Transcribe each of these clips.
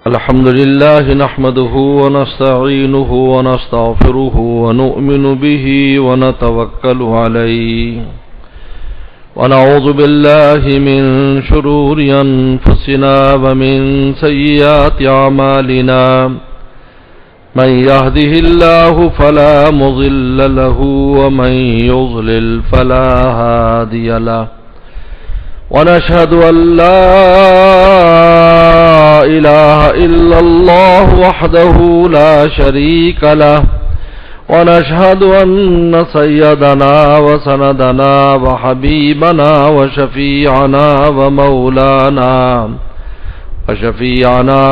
الحمد لله نحمده ونستعينه ونستغفره ونؤمن به ونتوكل عليه ونعوذ بالله من شرور أنفسنا ومن سيئات أعمالنا من يهده الله فلا مضل له ومن يضلل فلا هادي له ونشهد أن لا إله إلا الله وحده لا شريك له ونشهد أن سيدنا وسندنا وحبيبنا وشفيعنا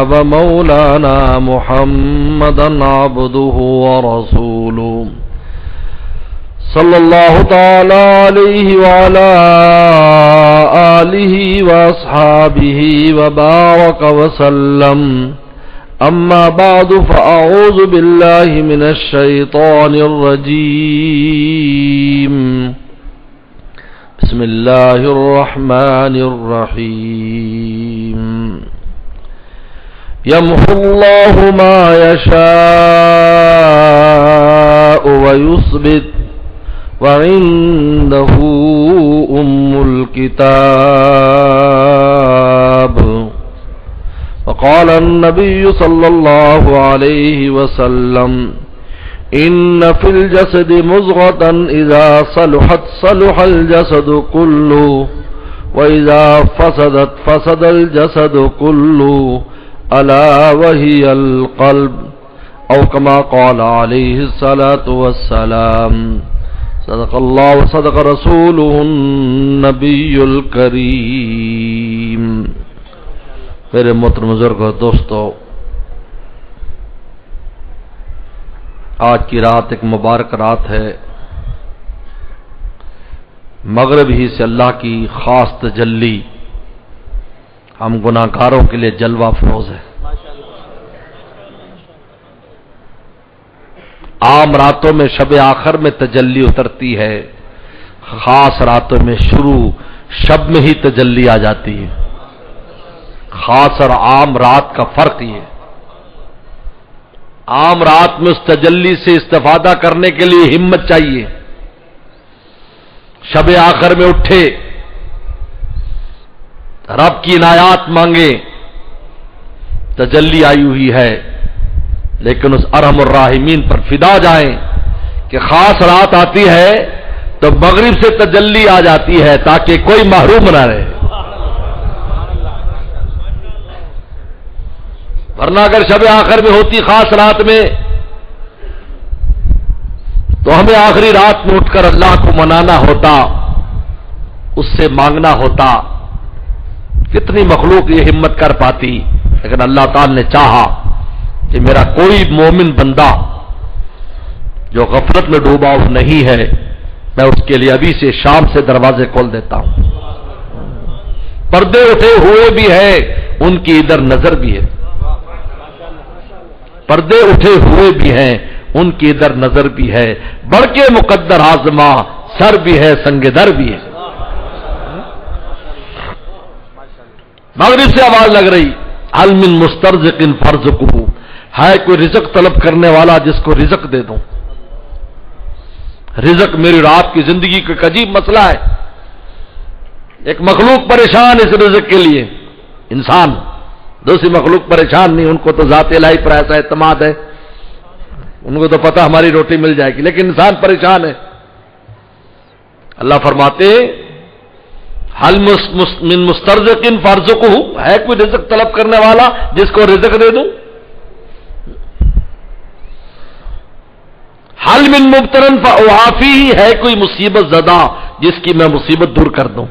ومولانا محمدا عبده ورسوله صلى الله تعالى عليه وعلى آله وأصحابه وبارك وسلم أما بعد فأعوذ بالله من الشيطان الرجيم بسم الله الرحمن الرحيم يمحو الله ما يشاء ويثبت وعنده أم الكتاب وقال النبي صلى الله عليه وسلم إن في الجسد مضغة إذا صلحت صلح الجسد كله وإذا فسدت فسد الجسد كله ألا وهي القلب أو كما قال عليه الصلاة والسلام صدق اللہ و صدق رسولہ النبی الکریم۔ میرے محترم بزرگوں دوستو، آج کی رات ایک مبارک رات ہے۔ مغرب ہی سے اللہ کی خاص تجلی ہم گناہگاروں کے لیے جلوہ افروز ہے۔ عام راتوں میں شب آخر میں تجلی اترتی ہے، خاص راتوں میں شروع شب میں ہی تجلی آ جاتی ہے۔ خاص اور عام رات کا فرق یہ ہے، عام رات میں اس تجلی سے استفادہ کرنے کے لیے ہمت چاہیے، شب آخر میں اٹھے، رب کی عنایات مانگے، تجلی آئی ہوئی ہے، لیکن اس ارحم الراحمین پر فدا جائیں کہ خاص رات آتی ہے تو مغرب سے تجلی آ جاتی ہے تاکہ کوئی محروم نہ رہے، ورنہ اگر شب آخر میں ہوتی خاص رات میں تو ہمیں آخری رات میں اٹھ کر اللہ کو منانا ہوتا، اس سے مانگنا ہوتا، کتنی مخلوق یہ ہمت کر پاتی، لیکن اللہ تعالی نے چاہا کہ میرا کوئی مومن بندہ جو غفلت میں ڈوبا نہیں ہے، میں اس کے لیے ابھی سے شام سے دروازے کھول دیتا ہوں۔ پردے اٹھے ہوئے بھی ہیں، ان کی ادھر نظر بھی ہے، پردے اٹھے ہوئے بھی ہیں، ان کی ادھر نظر بھی ہے، بڑھ کے مقدر آزما سر بھی ہے، سنگ در بھی ہے۔ مغرب سے آواز لگ رہی، هل من مسترزق فرزقه، ہے کوئی رزق طلب کرنے والا جس کو رزق دے دوں۔ رزق میری رات کی زندگی کا ایک عجیب مسئلہ ہے، ایک مخلوق پریشان اس رزق کے لیے، انسان، دوسری مخلوق پریشان نہیں، ان کو تو ذات الہی پر ایسا اعتماد ہے، ان کو تو پتہ ہماری روٹی مل جائے گی، لیکن انسان پریشان ہے۔ اللہ فرماتے حل من مسترزق فارزقہ، ہے کوئی رزق طلب کرنے والا جس کو رزق دے دوں۔ حل من مبتلن فاعافیہ، ہے کوئی مصیبت زدہ جس کی میں مصیبت دور کر دوں۔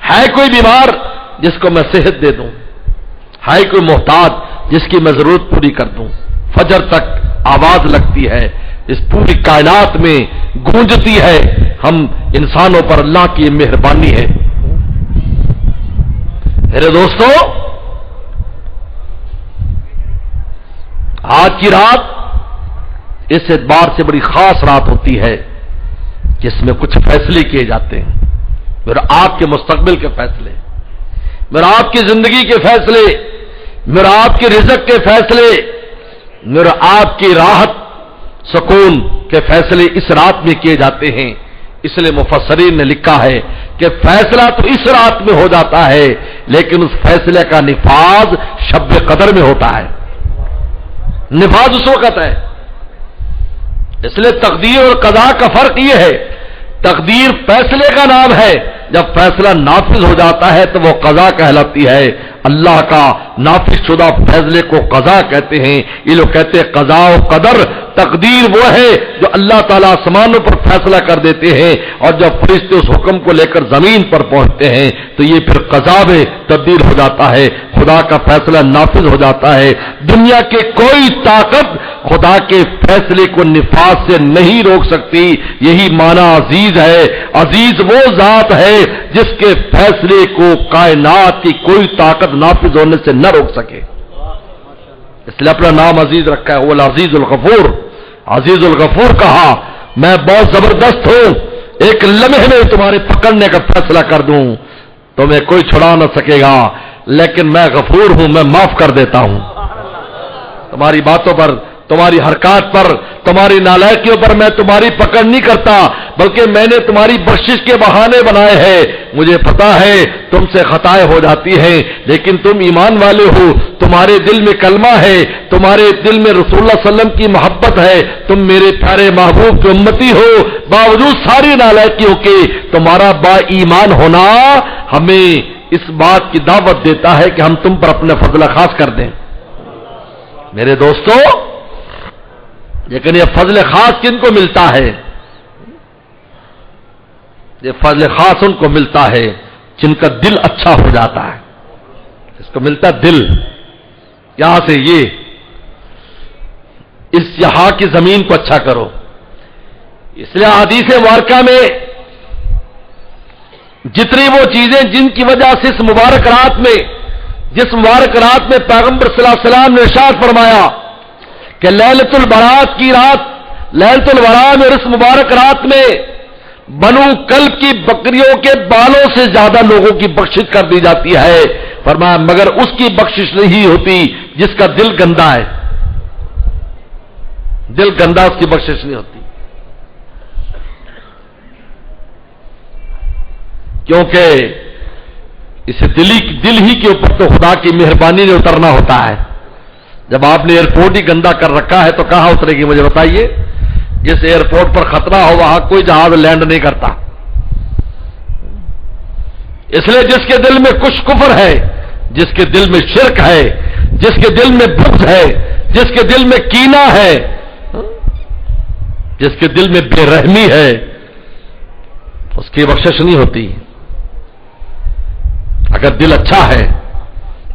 ہے کوئی بیمار جس کو میں صحت دے دوں، ہے کوئی محتاج جس کی میں ضرورت پوری کر دوں۔ فجر تک آواز لگتی ہے، اس پوری کائنات میں گونجتی ہے، ہم انسانوں پر اللہ کی مہربانی ہے۔ میرے دوستو، آج کی رات اس اعتبار سے بڑی خاص رات ہوتی ہے کہ اس میں کچھ فیصلے کیے جاتے ہیں، پھر آپ کے مستقبل کے فیصلے، میرا آپ کی زندگی کے فیصلے، میرا آپ کے رزق کے فیصلے، میرا آپ کی راحت سکون کے فیصلے اس رات میں کیے جاتے ہیں. اس لیے مفسرین نے لکھا ہے کہ فیصلہ تو اس رات میں ہو جاتا ہے، لیکن اس فیصلے کا نفاذ شب قدر میں ہوتا ہے. نفاذ اس وقت ہے. اس لیے تقدیر اور قضاء کا فرق یہ ہے، تقدیر فیصلے کا نام ہے، جب فیصلہ نافذ ہو جاتا ہے تو وہ قضاء کہلاتی ہے. اللہ کا نافذ شدہ فیصلے کو قضاء کہتے ہیں. یہ لوگ کہتے ہیں قضاء و قدر. تقدیر وہ ہے جو اللہ تعالیٰ آسمانوں پر فیصلہ کر دیتے ہیں، اور جب فرشتے اس حکم کو لے کر زمین پر پہنچتے ہیں تو یہ پھر قضاء میں تبدیل ہو جاتا ہے، خدا کا فیصلہ نافذ ہو جاتا ہے. دنیا کے کوئی طاقت خدا کے فیصلے کو نفاذ سے نہیں روک سکتی. یہی معنی عزیز ہے. عزیز وہ ذات ہے جس کے فیصلے کو کائنات کی کوئی طاقت نافذ ہونے سے نہ روک سکے. اس لیے اپنا نام عزیز رکھا ہے، وہ العزیز الغفور. عزیز الغفور کہا میں بہت زبردست ہوں، ایک لمحے میں تمہارے پکڑنے کا فیصلہ کر دوں، تمہیں کوئی چھڑا نہ سکے گا، لیکن میں غفور ہوں، میں معاف کر دیتا ہوں. تمہاری باتوں پر، تمہاری حرکات پر، تمہاری نالائکیوں پر میں تمہاری پکڑ نہیں کرتا، بلکہ میں نے تمہاری بخشش کے بہانے بنائے ہیں. مجھے پتا ہے تم سے خطائیں ہو جاتی ہیں، لیکن تم ایمان والے ہو، تمہارے دل میں کلمہ ہے، تمہارے دل میں رسول اللہ صلی اللہ علیہ وسلم کی محبت ہے، تم میرے پیارے محبوب کے امتی ہو. باوجود ساری نالائکیوں کے تمہارا با ایمان ہونا ہمیں اس بات کی دعوت دیتا ہے کہ ہم تم پر اپنا فضل خاص کر دیں. میرے دوستو، لیکن یہ فضل خاص کن کو ملتا ہے؟ یہ فضل خاص ان کو ملتا ہے جن کا دل اچھا ہو جاتا ہے. اس کو ملتا دل. یہاں سے یہ اس یہاں کی زمین کو اچھا کرو. اس لیے حدیث مبارکہ میں جتنی وہ چیزیں جن کی وجہ سے اس مبارک رات میں، جس مبارک رات میں پیغمبر صلی اللہ علیہ وسلم نے ارشاد فرمایا کہ لیلۃ البرات کی رات، لیلۃ البرات میں، اس مبارک رات میں بنو کلب کی بکریوں کے بالوں سے زیادہ لوگوں کی بخشش کر دی جاتی ہے. فرمایا مگر اس کی بخشش نہیں ہوتی جس کا دل گندا ہے. دل گندا، اس کی بخشش نہیں ہوتی، کیونکہ اسے دل ہی کے اوپر تو خدا کی مہربانی نے اترنا ہوتا ہے. جب آپ نے ایئرپورٹ ہی گندا کر رکھا ہے تو کہاں اترے گی؟ مجھے بتائیے. جس ایئرپورٹ پر خطرہ ہو وہاں کوئی جہاز لینڈ نہیں کرتا. اس لیے جس کے دل میں کچھ کفر ہے، جس کے دل میں شرک ہے، جس کے دل میں بغض ہے، جس کے دل میں کینہ ہے، جس کے دل میں بے رحمی ہے، اس کی بخشش نہیں ہوتی. اگر دل اچھا ہے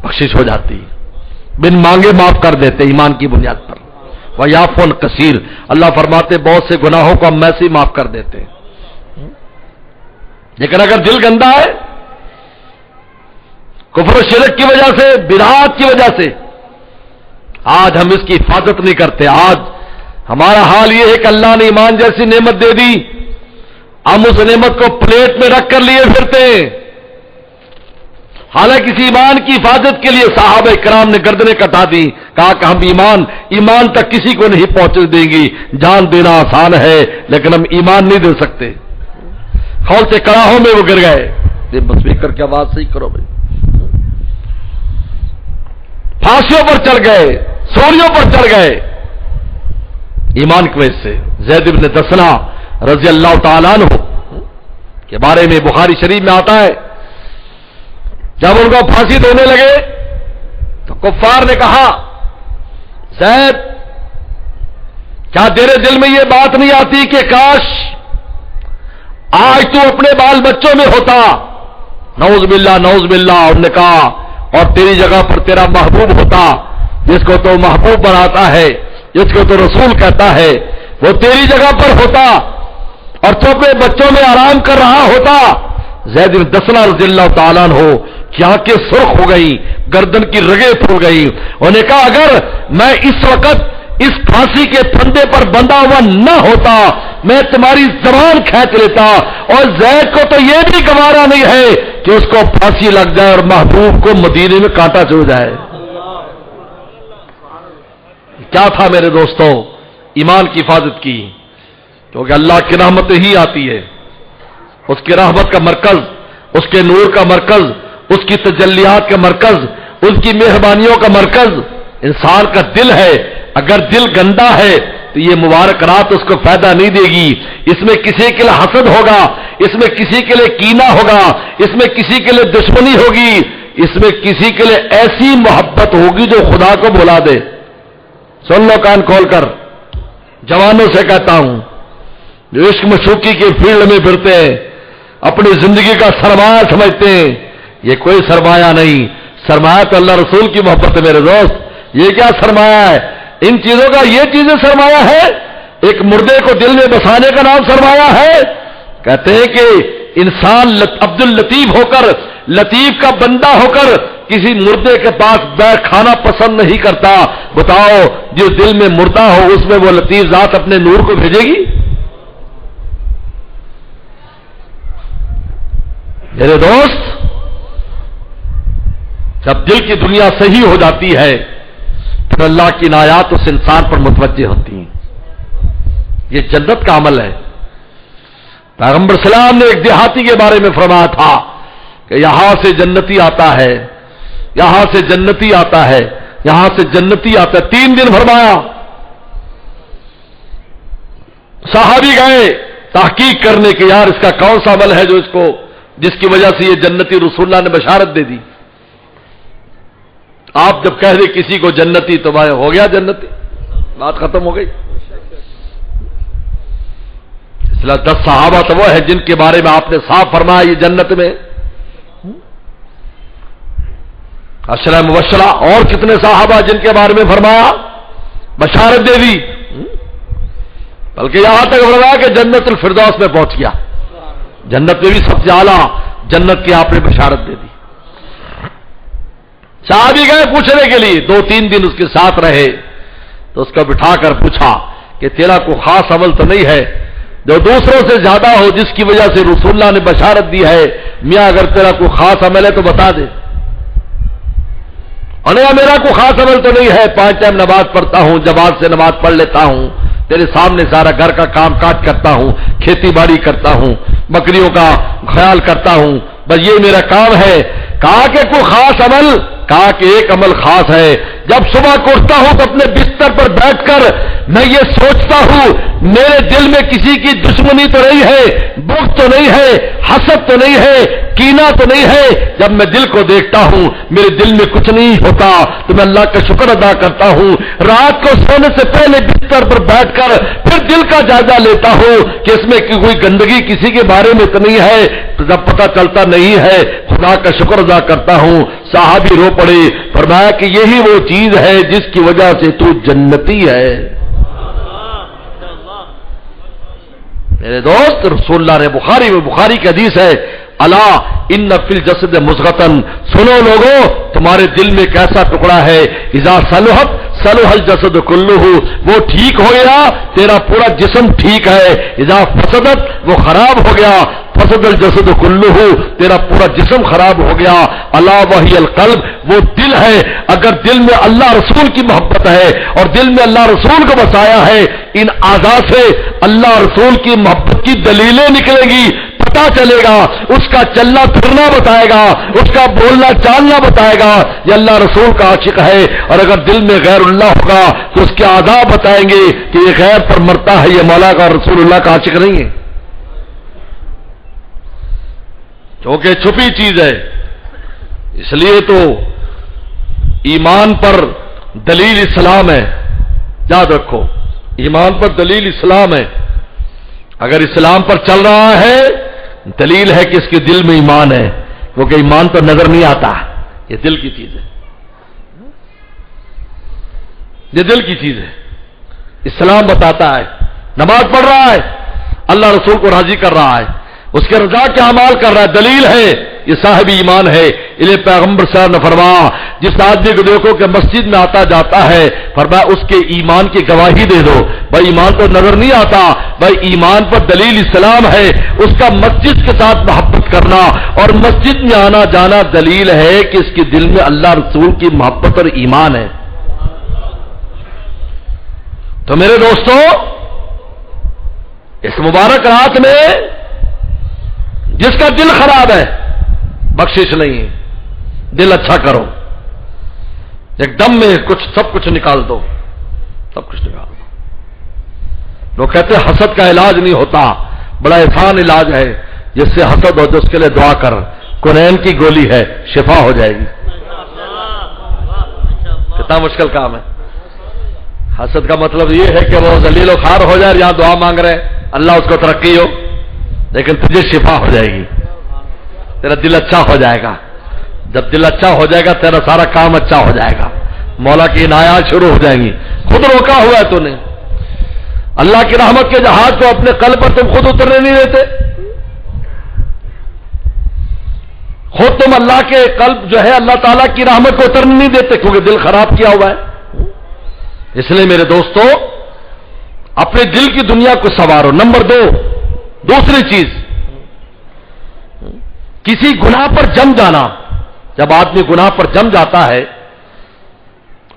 بخشش ہو جاتی، بن مانگے معاف کر دیتے ایمان کی بنیاد پر. وَيَعْفُونَ كَثِيرٌ، اللہ فرماتے بہت سے گناہوں کو ہم ایسے ہی معاف کر دیتے. لیکن اگر دل گندا ہے، کفر و شرک کی وجہ سے، بدعات کی وجہ سے، آج ہم اس کی حفاظت نہیں کرتے. آج ہمارا حال یہ ہے کہ اللہ نے ایمان جیسی نعمت دے دی، ہم اس نعمت کو پلیٹ میں رکھ کر لیے پھرتے ہیں. حالانکہ کسی ایمان کی حفاظت کے لیے صحابہ کرام نے گردنیں کٹا دی، کہا کہ ہم ایمان تک کسی کو نہیں پہنچ دیں گی. جان دینا آسان ہے لیکن ہم ایمان نہیں دے سکتے. خول سے کڑاہوں میں وہ گر گئے. بس اسپیکر کی آواز صحیح کرو بھائی. پھانسیوں پر چڑھ گئے، سوریوں پر چڑھ گئے ایمان کی وجہ سے. زید بن دسنہ رضی اللہ تعالیٰ عنہ کے بارے میں بخاری شریف میں آتا ہے، جب ان کو پھانسی دینے لگے تو کفار نے کہا زید کیا تیرے دل میں یہ بات نہیں آتی کہ کاش آج تو اپنے بال بچوں میں ہوتا؟ نعوذ باللہ نعوذ باللہ. انہوں نے کہا اور تیری جگہ پر تیرا محبوب ہوتا، جس کو تو محبوب بناتا ہے، جس کو تو رسول کہتا ہے، وہ تیری جگہ پر ہوتا اور تو اپنے بچوں میں آرام کر رہا ہوتا. زید بن دسنہ رضی اللہ تعالیٰ عنہ کی آنکھیں سرخ ہو گئی، گردن کی رگیں پھول گئی. انہوں نے کہا اگر میں اس وقت اس پھانسی کے پھندے پر بندھا ہوا نہ ہوتا میں تمہاری زبان کھینچ لیتا. اور زید کو تو یہ بھی گوارا نہیں ہے کہ اس کو پھانسی لگ جائے اور محبوب کو مدینے میں کانٹا چبھ جائے. کیا تھا میرے دوستو؟ ایمان کی حفاظت کی، کیونکہ اللہ کی رحمت ہی آتی ہے. اس کی رحمت کا مرکز، اس کے نور کا مرکز، اس کی تجلیات کا مرکز، اس کی مہربانیوں کا مرکز انسان کا دل ہے. اگر دل گندا ہے تو یہ مبارک رات اس کو فائدہ نہیں دے گی. اس میں کسی کے لیے حسد ہوگا، اس میں کسی کے لیے کینہ ہوگا، اس میں کسی کے لیے دشمنی ہوگی، اس میں کسی کے لیے ایسی محبت ہوگی جو خدا کو بھلا دے. سن لو کان کھول کر، جوانوں سے کہتا ہوں جو عشق مشوقی کے فیلڈ میں پھرتے ہیں، اپنی زندگی کا سرمایہ سمجھتے ہیں، یہ کوئی سرمایہ نہیں. سرمایہ تو اللہ رسول کی محبت ہے میرے دوست. یہ کیا سرمایہ ہے؟ ان چیزوں کا یہ چیزیں سرمایہ ہے؟ ایک مردے کو دل میں بسانے کا نام سرمایہ ہے؟ کہتے ہیں کہ انسان عبد اللطیف ہو کر، لطیف کا بندہ ہو کر کسی مردے کے پاس بیٹھ کھانا پسند نہیں کرتا. بتاؤ جو دل میں مردہ ہو اس میں وہ لطیف ذات اپنے نور کو بھیجے گی؟ میرے دوست، جب دل کی دنیا صحیح ہو جاتی ہے پھر اللہ کی عنایات اس انسان پر متوجہ ہوتی ہیں. یہ جنت کا عمل ہے. پیغمبر سلام نے ایک دیہاتی کے بارے میں فرمایا تھا کہ یہاں سے جنتی آتا ہے، یہاں سے جنتی آتا ہے، یہاں سے جنتی آتا ہے. 3 دن فرمایا. صحابی گئے تحقیق کرنے کے یار اس کا کون سا عمل ہے جو اس کو، جس کی وجہ سے یہ جنتی رسول اللہ نے بشارت دے دی. آپ جب کہہ دے کسی کو جنتی تو بھائی ہو گیا جنتی، بات ختم ہو گئی. اس لیے 10 صحابہ تو وہ ہے جن کے بارے میں آپ نے صاف فرمایا یہ جنت میں. عشرہ مبشرہ اور کتنے صحابہ جن کے بارے میں فرمایا بشارت دے دی، بلکہ یہاں تک فرمایا کہ جنت الفردوس میں پہنچ گیا. جنت میں بھی سب سے اعلیٰ جنت کی آپ نے بشارت دے دی. صحابی گئے پوچھنے کے لیے، 2-3 دن اس کے ساتھ رہے تو اس کو بٹھا کر پوچھا کہ تیرا کوئی خاص عمل تو نہیں ہے جو دوسروں سے زیادہ ہو جس کی وجہ سے رسول اللہ نے بشارت دی ہے؟ میاں اگر تیرا کوئی خاص عمل ہے تو بتا دے. اور میرا کوئی خاص عمل تو نہیں ہے، 5 ٹائم نماز پڑھتا ہوں، جماعت سے نماز پڑھ لیتا ہوں، تیرے سامنے سارا گھر کا کام کاج کرتا ہوں، کھیتی باڑی کرتا ہوں، بکریوں کا خیال کرتا ہوں، بس یہ میرا کام ہے. کہا کہ کوئی خاص عمل؟ کہا کہ ایک عمل خاص ہے، جب صبح کو اٹھتا ہوں تو اپنے بستر پر بیٹھ کر میں یہ سوچتا ہوں میرے دل میں کسی کی دشمنی تو نہیں ہے، بغض تو نہیں ہے، حسد تو نہیں ہے، کینہ تو نہیں ہے. جب میں دل کو دیکھتا ہوں میرے دل میں کچھ نہیں ہوتا تو میں اللہ کا شکر ادا کرتا ہوں. رات کو سونے سے پہلے بستر پر بیٹھ کر پھر دل کا جائزہ لیتا ہوں کہ اس میں کوئی گندگی کسی کے بارے میں تو نہیں ہے. تو جب پتہ چلتا نہیں ہے خدا کا شکر ادا کرتا ہوں. صحابی رو پڑے، فرمایا کہ یہی وہ چیز ہے جس کی وجہ سے تو جنتی ہے. میرے دوست، رسول اللہ نے بخاری کی حدیث ہے، الا ان فی الجسد مضغۃ، سنو لوگو تمہارے دل میں ایک ایسا ٹکڑا ہے، اذا صلحت صلح الجسد کلہ، وہ ٹھیک ہو گیا تیرا پورا جسم ٹھیک ہے. اذا فسدت، وہ خراب ہو گیا، فسد الجسد کلہ، تیرا پورا جسم خراب ہو گیا. الا وہی القلب، وہ دل ہے. اگر دل میں اللہ رسول کی محبت ہے اور دل میں اللہ رسول کو بسایا ہے، ان اعضاء سے اللہ رسول کی محبت کی دلیلیں نکلیں گی. پتا چلے گا، اس کا چلنا پھرنا بتائے گا، اس کا بولنا چالنا بتائے گا یہ اللہ رسول کا عاشق ہے. اور اگر دل میں غیر اللہ ہوگا تو اس کے اعضاء بتائیں گے کہ یہ غیر پر مرتا ہے، یہ مولا کا رسول اللہ کا عاشق نہیں ہے. کیونکہ چھپی چیز ہے، اس لیے تو ایمان پر دلیل اسلام ہے. یاد رکھو، ایمان پر دلیل اسلام ہے. اگر اسلام پر چل رہا ہے دلیل ہے کہ اس کے دل میں ایمان ہے، کیونکہ ایمان تو نظر نہیں آتا، یہ دل کی چیز ہے، یہ دل کی چیز ہے. اسلام بتاتا ہے، نماز پڑھ رہا ہے، اللہ رسول کو راضی کر رہا ہے، اس کے رضا کے اعمال کر رہا ہے، دلیل ہے یہ صاحب ایمان ہے. انہیں پیغمبر صاحب نے فرمایا جس آدمی کو دیکھو کہ مسجد میں آتا جاتا ہے، فرمایا اس کے ایمان کی گواہی دے دو. بھائی ایمان تو نظر نہیں آتا. بھائی ایمان پر دلیل اسلام ہے اس کا مسجد کے ساتھ محبت کرنا، اور مسجد میں آنا جانا دلیل ہے کہ اس کے دل میں اللہ رسول کی محبت اور ایمان ہے. تو میرے دوستو، اس مبارک رات میں جس کا دل خراب ہے بخشش نہیں ہے. دل اچھا کرو، ایک دم میں سب کچھ نکال دو، سب کچھ نکال دو. لوگ کہتے ہیں حسد کا علاج نہیں ہوتا، بڑا آسان علاج ہے. جس سے حسد ہو تو اس کے لیے دعا کر، کونین کی گولی ہے، شفا ہو جائے گی. کتنا مشکل کام ہے. حسد کا مطلب یہ ہے کہ وہ ذلیل و خوار ہو جائے، یہاں دعا مانگ رہے اللہ اس کو ترقی ہو، لیکن تجھے شفا ہو جائے گی، تیرا دل اچھا ہو جائے گا. جب دل اچھا ہو جائے گا تیرا سارا کام اچھا ہو جائے گا، مولا کی عنایات شروع ہو جائیں گی. خود روکا ہوا ہے تو نے، اللہ کی رحمت کے جہاز کو اپنے قلب پر تم خود اترنے نہیں دیتے. خود تم اللہ کے قلب جو ہے اللہ تعالیٰ کی رحمت کو اترنے نہیں دیتے کیونکہ دل خراب کیا ہوا ہے. اس لیے میرے دوستو اپنے دل کی دنیا کو سنوارو. نمبر 2، دوسری چیز، کسی گناہ پر جم جانا. جب آدمی گناہ پر جم جاتا ہے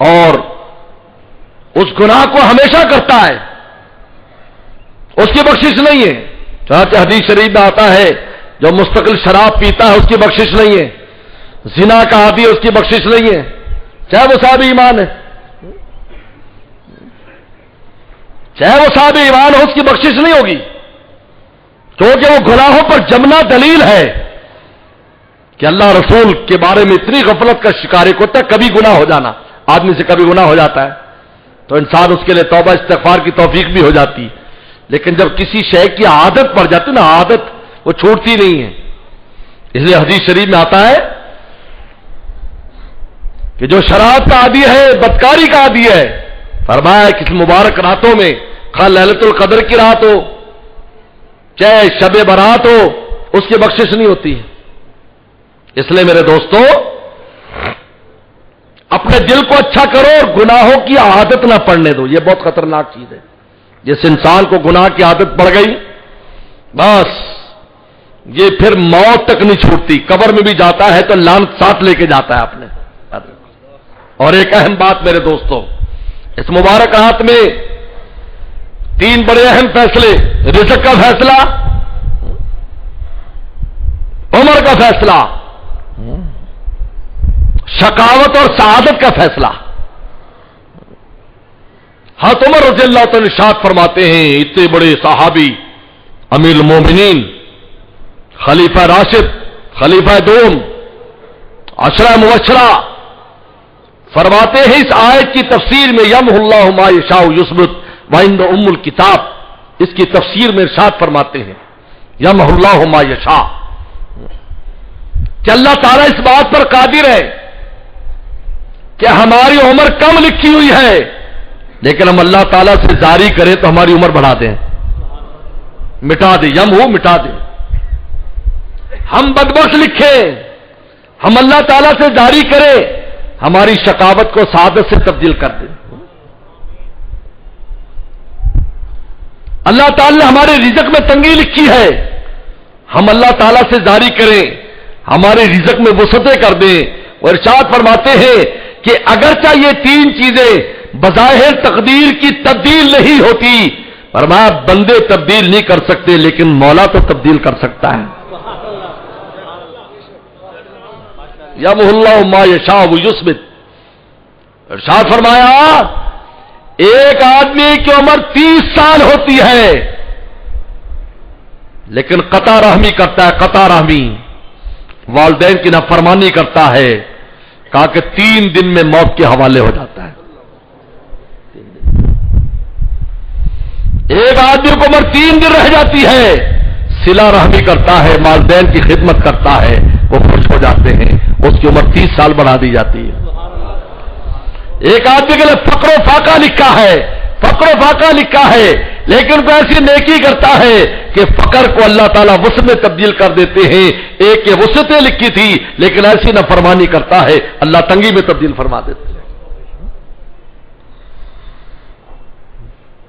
اور اس گناہ کو ہمیشہ کرتا ہے اس کی بخشش نہیں ہے. چنانچہ حدیث شریف میں آتا ہے جو مستقل شراب پیتا ہے اس کی بخشش نہیں ہے، زنا کا عادی ہے اس کی بخشش نہیں ہے، چاہے وہ صاحب ایمان ہے، چاہے وہ صاحب ایمان ہو، اس کی بخشش نہیں ہوگی. کیونکہ وہ گناہوں پر جمنا دلیل ہے کہ اللہ رسول کے بارے میں اتنی غفلت کا شکار ہوتا ہے. کبھی گناہ ہو جانا، آدمی سے کبھی گناہ ہو جاتا ہے تو انسان اس کے لیے توبہ استغفار کی توفیق بھی ہو جاتی. لیکن جب کسی شے کی عادت پڑ جاتی نا، عادت وہ چھوڑتی نہیں ہے. اس لیے حدیث شریف میں آتا ہے کہ جو شراب کا عادی ہے، بدکاری کا عادی ہے، فرمایا کسی مبارک راتوں میں، خواہ لیلۃ القدر کی رات ہو چاہے شب برات ہو، اس کی بخشش نہیں ہوتی. اس لیے میرے دوستو اپنے دل کو اچھا کرو اور گناہوں کی عادت نہ پڑنے دو. یہ بہت خطرناک چیز ہے. جس انسان کو گناہ کی عادت پڑ گئی بس یہ پھر موت تک نہیں چھوٹتی. قبر میں بھی جاتا ہے تو لعنت ساتھ لے کے جاتا ہے اپنے. اور ایک اہم بات میرے دوستو، اس مبارک رات میں 3 بڑے اہم فیصلے، رزق کا فیصلہ، عمر کا فیصلہ، شقاوت اور سعادت کا فیصلہ. حضرت عمر رضی اللہ تعالی ارشاد فرماتے ہیں، اتنے بڑے صحابی، امیر المومنین، خلیفہ راشد، خلیفہ دوم، عشرہ مبشرہ، فرماتے ہیں اس آیت کی تفسیر میں یمحو اللہ ما یشاء یثبت وعنده ام الکتاب، اس کی تفسیر میں ارشاد فرماتے ہیں یمحو اللہ ما یشاء، کہ اللہ تعالیٰ اس بات پر قادر ہے کہ ہماری عمر کم لکھی ہوئی ہے لیکن ہم اللہ تعالیٰ سے جاری کریں تو ہماری عمر بڑھا دیں، مٹا دیں. یمحو مٹا دیں. ہم بدبخت لکھیں، ہم اللہ تعالیٰ سے جاری کریں، ہماری شقاوت کو سعادت سے تبدیل کر دیں. اللہ تعالیٰ نے ہمارے رزق میں تنگی لکھی ہے، ہم اللہ تعالیٰ سے جاری کریں، ہمارے رزق میں وسعتیں کر دیں. اور ارشاد فرماتے ہیں کہ اگرچہ یہ 3 چیزیں بظاہر تقدیر کی تبدیل نہیں ہوتی، فرمایا بندے تبدیل نہیں کر سکتے لیکن مولا تو تبدیل کر سکتا ہے. یمحو اللہ ما یشاء یثبت. ارشاد فرمایا ایک آدمی کی عمر 30 سال ہوتی ہے لیکن قطع رحمی کرتا ہے، قطع رحمی، والدین کی نافرمانی کرتا ہے، کہا کہ 3 دن میں موت کے حوالے ہو جاتا ہے. ایک آدمی کو عمر 3 دن رہ جاتی ہے، صلہ رحمی کرتا ہے، والدین کی خدمت کرتا ہے، وہ خوش ہو جاتے ہیں، اس کی عمر 30 سال بڑھا دی جاتی ہے. ایک آدمی کے لیے فقر و فاقہ لکھا ہے، فقر و فاقہ لکھا ہے لیکن وہ ایسی نیکی کرتا ہے کہ فقر کو اللہ تعالیٰ وسعت میں تبدیل کر دیتے ہیں. ایک کے وسعتیں لکھی تھی لیکن ایسی نافرمانی کرتا ہے اللہ تنگی میں تبدیل فرما دیتے ہیں.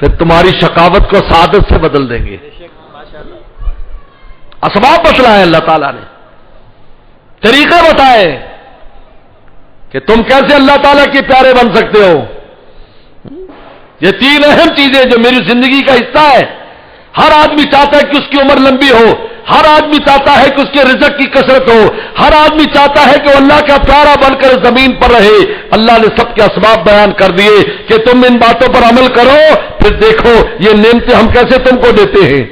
پھر تمہاری شقاوت کو سعادت سے بدل دیں گے. اسباب بتلائے اللہ تعالیٰ نے، طریقے بتائے کہ تم کیسے اللہ تعالیٰ کے پیارے بن سکتے ہو. یہ تین اہم چیزیں جو میری زندگی کا حصہ ہے. ہر آدمی چاہتا ہے کہ اس کی عمر لمبی ہو، ہر آدمی چاہتا ہے کہ اس کے رزق کی کثرت ہو، ہر آدمی چاہتا ہے کہ وہ اللہ کا پیارا بن کر زمین پر رہے. اللہ نے سب کے اسباب بیان کر دیے کہ تم ان باتوں پر عمل کرو، پھر دیکھو یہ نعمتیں ہم کیسے تم کو دیتے ہیں.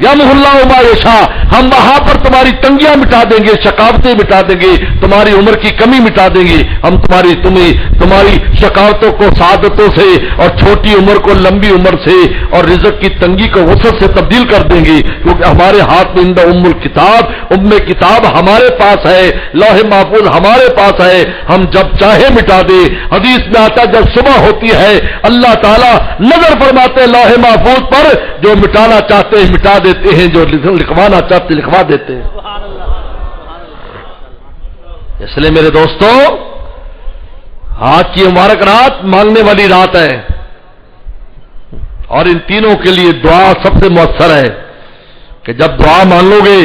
یمحو اللہ ما یشاء، ہم وہاں پر تمہاری تنگیاں مٹا دیں گے، شقاوتیں مٹا دیں گے، تمہاری عمر کی کمی مٹا دیں گے. ہم تمہاری شقاوتوں کو سعادتوں سے اور چھوٹی عمر کو لمبی عمر سے اور رزق کی تنگی کو وسعت سے تبدیل کر دیں گے، کیونکہ ہمارے ہاتھ میں ام الکتاب، کتاب ہمارے پاس ہے، لوح محفوظ ہمارے پاس ہے، ہم جب چاہے مٹا دیں. حدیث میں آتا ہے جب صبح ہوتی ہے اللہ تعالیٰ نظر فرماتے ہیں لوح محفوظ پر، جو مٹانا چاہتے ہیں مٹا دیتے ہیں، جو لکھوانا چاہتے لکھوا دیتے ہیں. اس لیے میرے دوستو، آج کی مبارک رات مانگنے والی رات ہے، اور ان تینوں کے لیے دعا سب سے مؤثر ہے کہ جب دعا مانگو گے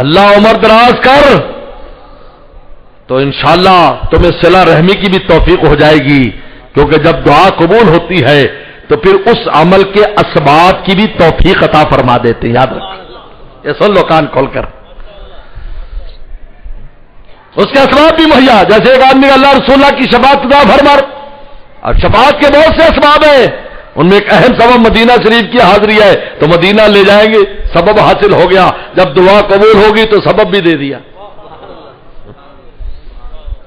اللہ عمر دراز کر، تو انشاءاللہ تمہیں صلہ رحمی کی بھی توفیق ہو جائے گی. کیونکہ جب دعا قبول ہوتی ہے تو پھر اس عمل کے اسباب کی بھی توفیق عطا فرما دیتے ہیں. یاد رکھ، یہ سن لو کان کھول کر. اس کے اسباب بھی مہیا، جیسے ایک آدمی اللہ رسول اللہ کی شفاعت عطا فرما. اب شفاعت کے بہت سے اسباب ہیں، ان میں ایک اہم سبب مدینہ شریف کی حاضری ہے، تو مدینہ لے جائیں گے، سبب حاصل ہو گیا. جب دعا قبول ہوگی تو سبب بھی دے دیا.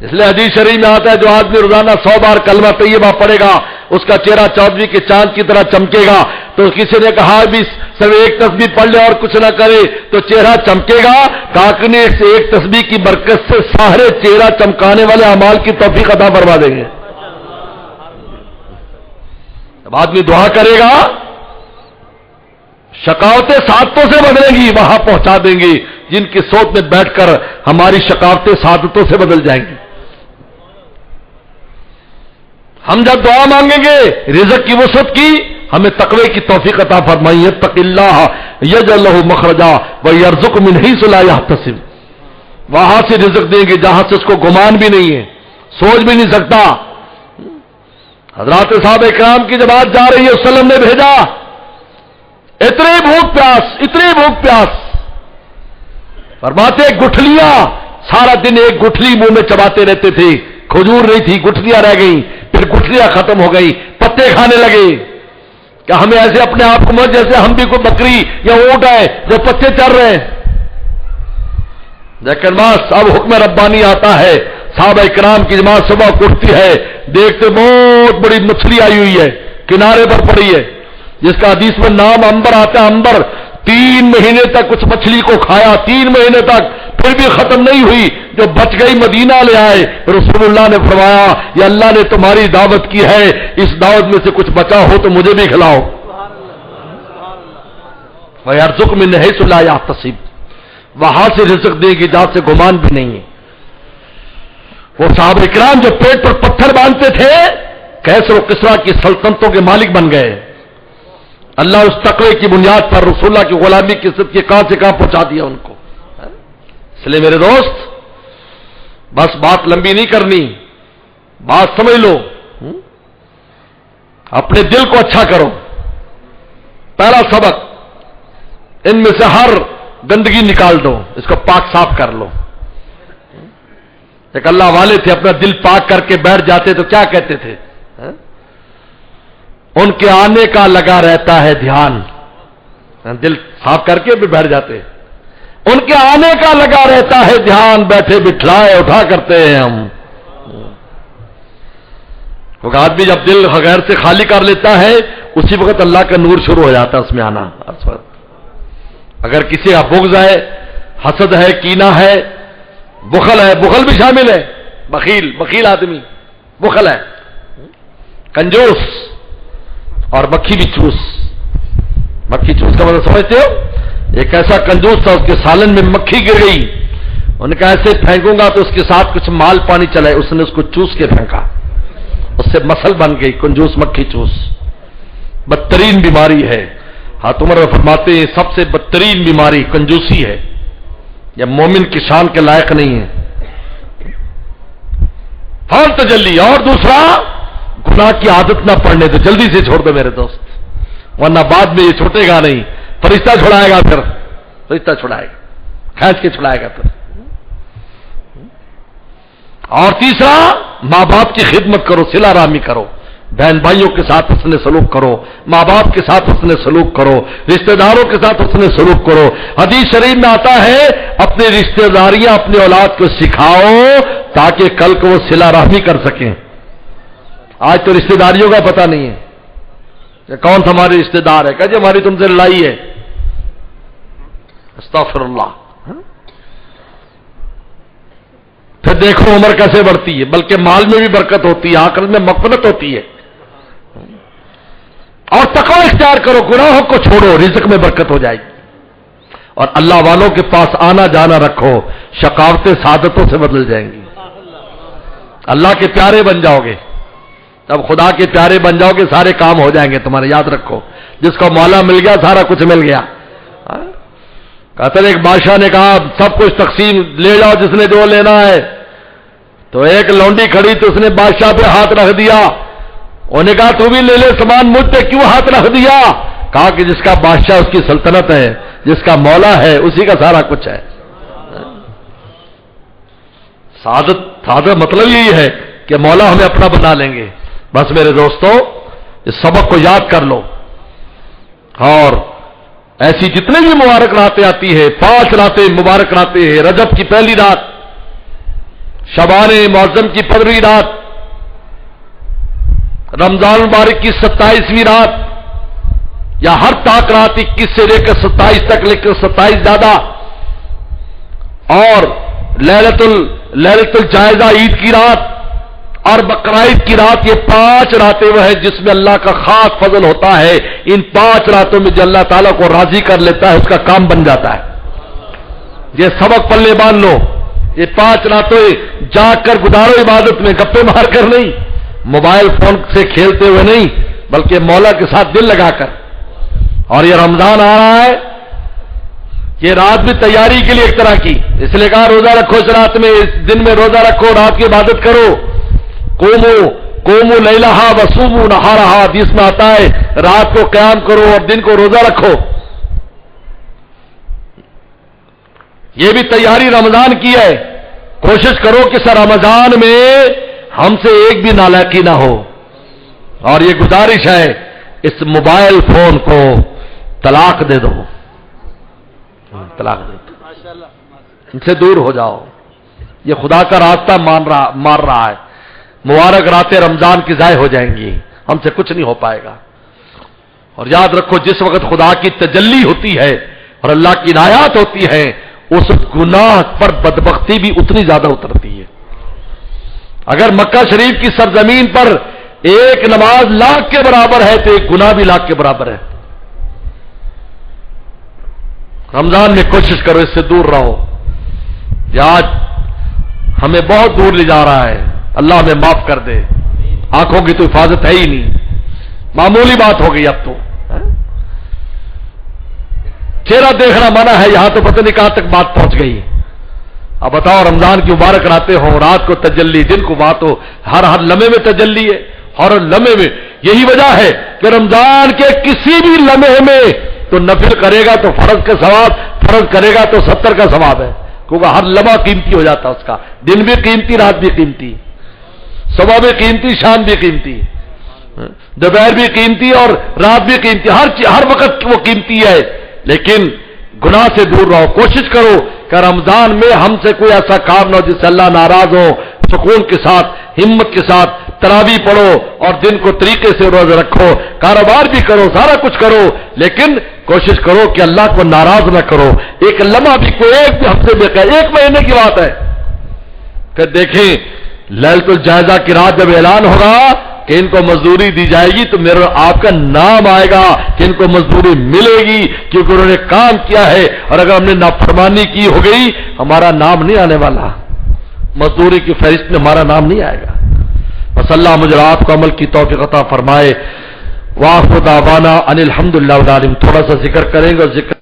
اس لیے حدیث شریف میں آتا ہے جو آدمی روزانہ 100 بار کلمہ طیبہ پڑھے گا اس کا چہرہ چودھویں کے چاند کی طرح چمکے گا. تو کسی نے کہا بھی صرف ایک تسبیح پڑھ لے اور کچھ نہ کرے تو چہرہ چمکے گا. کاکنے سے ایک تسبیح کی برکت سے سارے چہرہ چمکانے والے اعمال کی توفیق عطا فرما دیں گے. جب آدمی دعا کرے گا شقاوتیں سعادتوں سے بدلیں گی، وہاں پہنچا دیں گے جن کی سوچ میں بیٹھ کر ہماری شقاوتیں سعادتوں سے بدل جائیں گی. ہم جب دعا مانگیں گے رزق کی وسعت کی، ہمیں تقوی کی توفیق عطا فرمائی. اتق اللہ یجعل لہ مخرجا ویرزقہ من حیث لا یحتسب، وہاں سے رزق دیں گے جہاں سے اس کو گمان بھی نہیں ہے، سوچ بھی نہیں سکتا. حضرات صحابہ کرام کی جماعت جا رہی ہے، وسلم نے بھیجا، اتنی بھوک پیاس فرماتے گٹھلیاں، سارا دن ایک گٹھلی منہ میں چباتے رہتے تھے، کھجور نہیں تھی، گٹھلیاں رہ گئیں، پھر گٹھلیاں ختم ہو گئی، پتے کھانے لگے. کہ ہمیں ایسے اپنے آپ کو مت جیسے ہم بھی کوئی بکری یا اونٹ ہے جو پتے چر رہے ہیں. لیکن بس اب حکم ربانی آتا ہے، صحابہ کرام کی جماعت صبح اٹھتی ہے، دیکھتے بہت بڑی مچھلی آئی ہوئی ہے، کنارے پر پڑی ہے، جس کا حدیث میں نام انبر آتا ہے. انبر 3 مہینے تک اس مچھلی کو کھایا، 3 مہینے تک، پھر بھی ختم نہیں ہوئی. جو بچ گئی مدینہ لے آئے. رسول اللہ نے فرمایا یہ اللہ نے تمہاری دعوت کی ہے، اس دعوت میں سے کچھ بچا ہو تو مجھے بھی کھلاؤ. وَيَرْزُقْ مِنْ حَيْثُ لَا يَحْتَسِبْ، وہاں سے رزق دے گی جہاں سے گمان بھی نہیں ہے. وہ صحابہ کرام جو پیٹ پر پتھر باندھتے تھے کیسر و کسرا کی سلطنتوں کے مالک بن گئے. اللہ اس تقوی کی بنیاد پر رسول اللہ کی غلامی کی عزت کے کہاں سے کہاں پہنچا دیا ان کو. اس لیے میرے دوست بس بات لمبی نہیں کرنی، بات سمجھ لو، اپنے دل کو اچھا کرو. پہلا سبق، ان میں سے ہر گندگی نکال دو، اس کو پاک صاف کر لو. ایک اللہ والے تھے، اپنا دل پاک کر کے بیٹھ جاتے تو کیا کہتے تھے؟ ان کے آنے کا لگا رہتا ہے دھیان. دل صاف کر کے بھی بیٹھ جاتے، ان کے آنے کا لگا رہتا ہے دھیان، بیٹھے بٹھلائے اٹھا کرتے ہیں ہم. کیونکہ آدمی جب دل غیر سے خالی کر لیتا ہے اسی وقت اللہ کا نور شروع ہو جاتا ہے اس میں آنا. اگر کسی کا بغض ہے، حسد ہے، کینہ ہے، بخل ہے، بخل بھی شامل ہے، بخیل آدمی بخل ہے، کنجوس اور مکھی بھی چوس. مکھی چوس کا مطلب سمجھتے ہو؟ ایک ایسا کنجوس تھا، اس کے سالن میں مکھی گر گئی، ان کا ایسے پھینکوں گا تو اس کے ساتھ کچھ مال پانی چلے، اس نے اس کو چوس کے پھینکا، اس سے مسل بن گئی، کنجوس مکھی چوس. بدترین بیماری ہے. حضرت عمر فرماتے ہیں سب سے بدترین بیماری کنجوسی ہے. یہ مومن کی شان کے لائق نہیں ہے. فان تجلی. اور دوسرا گناہ کی عادت نہ پڑنے دو, جلدی سے چھوڑ دو میرے دوست, ورنہ بعد میں یہ چھوٹے گا نہیں, فرشتہ چھڑائے گا, پھر فرشتہ چھڑائے گا, کھینچ کے چھڑائے گا پھر. اور تیسرا ماں باپ کی خدمت کرو, صلہ رحمی کرو, بہن بھائیوں کے ساتھ حسن سلوک کرو, ماں باپ کے ساتھ حسن سلوک کرو, رشتہ داروں کے ساتھ حسن سلوک کرو. حدیث شریف میں آتا ہے اپنی رشتہ داریاں اپنے اولاد کو سکھاؤ تاکہ کل کو وہ صلہ رحمی کر سکیں. آج تو رشتہ داریوں کا پتہ نہیں ہے کہ کون سا ہمارے رشتہ دار ہے, کہ جی ہماری تم سے لڑائی ہے. استغفر اللہ. پھر دیکھو عمر کیسے بڑھتی ہے, بلکہ مال میں بھی برکت ہوتی ہے, آخرت میں مغفرت ہوتی ہے. اور تقوی اختیار کرو, گناہوں کو چھوڑو, رزق میں برکت ہو جائے گی. اور اللہ والوں کے پاس آنا جانا رکھو, شقاوتیں سعادتوں سے بدل جائیں گی. اللہ کے پیارے بن جاؤ گے, جب خدا کے پیارے بن جاؤ گے سارے کام ہو جائیں گے تمہارے. یاد رکھو, جس کو مولا مل گیا سارا کچھ مل گیا. کہتے ہیں ایک بادشاہ نے کہا سب کچھ تقسیم لے جاؤ جس نے جو لینا ہے. تو ایک لونڈی کھڑی تو اس نے بادشاہ پہ ہاتھ رکھ دیا. انہوں نے کہا تو بھی لے لے سامان, مجھ پہ کیوں ہاتھ رکھ دیا؟ کہا کہ جس کا بادشاہ اس کی سلطنت ہے, جس کا مولا ہے اسی کا سارا کچھ ہے. سعادت مطلب یہی ہے کہ مولا ہمیں اپنا بنا لیں گے. بس میرے دوستو اس سبق کو یاد کر لو. اور ایسی جتنے بھی مبارک راتیں آتی ہے, 5 راتیں مبارک راتیں ہیں, رجب کی پہلی رات, شعبان معظم کی 15ویں رات, رمضان مبارک کی 27ویں رات, یا ہر طاق رات 21 سے لے کر 27 تک, لیکن 27 زیادہ, اور لیلۃ الجائزہ عید کی رات اور بقرعید کی رات. یہ 5 راتیں وہ ہیں جس میں اللہ کا خاص فضل ہوتا ہے. ان 5 راتوں میں جو اللہ تعالیٰ کو راضی کر لیتا ہے اس کا کام بن جاتا ہے. یہ سبق پلے باندھ لو. یہ 5 راتیں جاگ کر گزارو عبادت میں, گپے مار کر نہیں, موبائل فون سے کھیلتے ہوئے نہیں, بلکہ مولا کے ساتھ دل لگا کر. اور یہ رمضان آ رہا ہے, یہ رات بھی تیاری کے لیے ایک طرح کی, اس لیے کہا روزہ رکھو اس رات میں, اس دن میں روزہ رکھو, رات کی عبادت کرو. قوموا لیلہا وصوموا نہارہا, حدیث میں آتا ہے رات کو قیام کرو اور دن کو روزہ رکھو. یہ بھی تیاری رمضان کی ہے. کوشش کرو کہ سر رمضان میں ہم سے ایک بھی نالائقی نہ ہو. اور یہ گزارش ہے اس موبائل فون کو طلاق دے دو, طلاق دے دو, ان سے دور ہو جاؤ. یہ خدا کا راستہ مار رہا ہے. مبارک راتیں رمضان کی ضائع ہو جائیں گی, ہم سے کچھ نہیں ہو پائے گا. اور یاد رکھو جس وقت خدا کی تجلی ہوتی ہے اور اللہ کی عنایات ہوتی ہے, اس گناہ پر بدبختی بھی اتنی زیادہ اترتی ہے. اگر مکہ شریف کی سرزمین پر ایک نماز لاکھ کے برابر ہے تو ایک گناہ بھی لاکھ کے برابر ہے. رمضان میں کوشش کرو اس سے دور رہو. یہ آج ہمیں بہت دور لے جا رہا ہے. اللہ ہمیں معاف کر دے. آنکھوں کی تو حفاظت ہے ہی نہیں, معمولی بات ہو گئی. اب تو چہرہ دیکھنا منع ہے, یہاں تو پتہ نہیں کہاں تک بات پہنچ گئی. اب بتاؤ رمضان کی مبارک راتیں ہوں, رات کو تجلی, دن کو بات ہو, ہر لمحے میں تجلی ہے, ہر لمحے میں. یہی وجہ ہے کہ رمضان کے کسی بھی لمحے میں تو نفل کرے گا تو فرض کا ثواب, فرض کرے گا تو 70 کا ثواب ہے, کیونکہ ہر لمحہ قیمتی ہو جاتا اس کا. دن بھی قیمتی, رات بھی قیمتی, صبح بھی قیمتی, شام بھی قیمتی, دوپہر بھی قیمتی اور رات بھی قیمتی. ہر وقت وہ قیمتی ہے. لیکن گناہ سے دور رہو. کوشش کرو کہ رمضان میں ہم سے کوئی ایسا کام نہ ہو جس سے اللہ ناراض ہو. سکون کے ساتھ, ہمت کے ساتھ تراویح پڑھو اور دن کو طریقے سے روزہ رکھو. کاروبار بھی کرو, سارا کچھ کرو, لیکن کوشش کرو کہ اللہ کو ناراض نہ کرو. ایک لمحہ بھی, کوئی ایک بھی ہفتے میں, ایک مہینے کی بات ہے. پھر دیکھیں لیلۃ الجائزہ کی رات جب اعلان ہوگا کہ ان کو مزدوری دی جائے گی تو میرا آپ کا نام آئے گا کہ ان کو مزدوری ملے گی کیونکہ انہوں نے کام کیا ہے. اور اگر ہم نے نافرمانی کی ہو گئی ہمارا نام نہیں آنے والا, مزدوری کی فہرست میں ہمارا نام نہیں آئے گا. بس اللہ مجھے آپ کو عمل کی توفیق عطا فرمائے. وآخر دعوانا ان الحمدللہ رب العالمین. تھوڑا سا ذکر کریں گے اور ذکر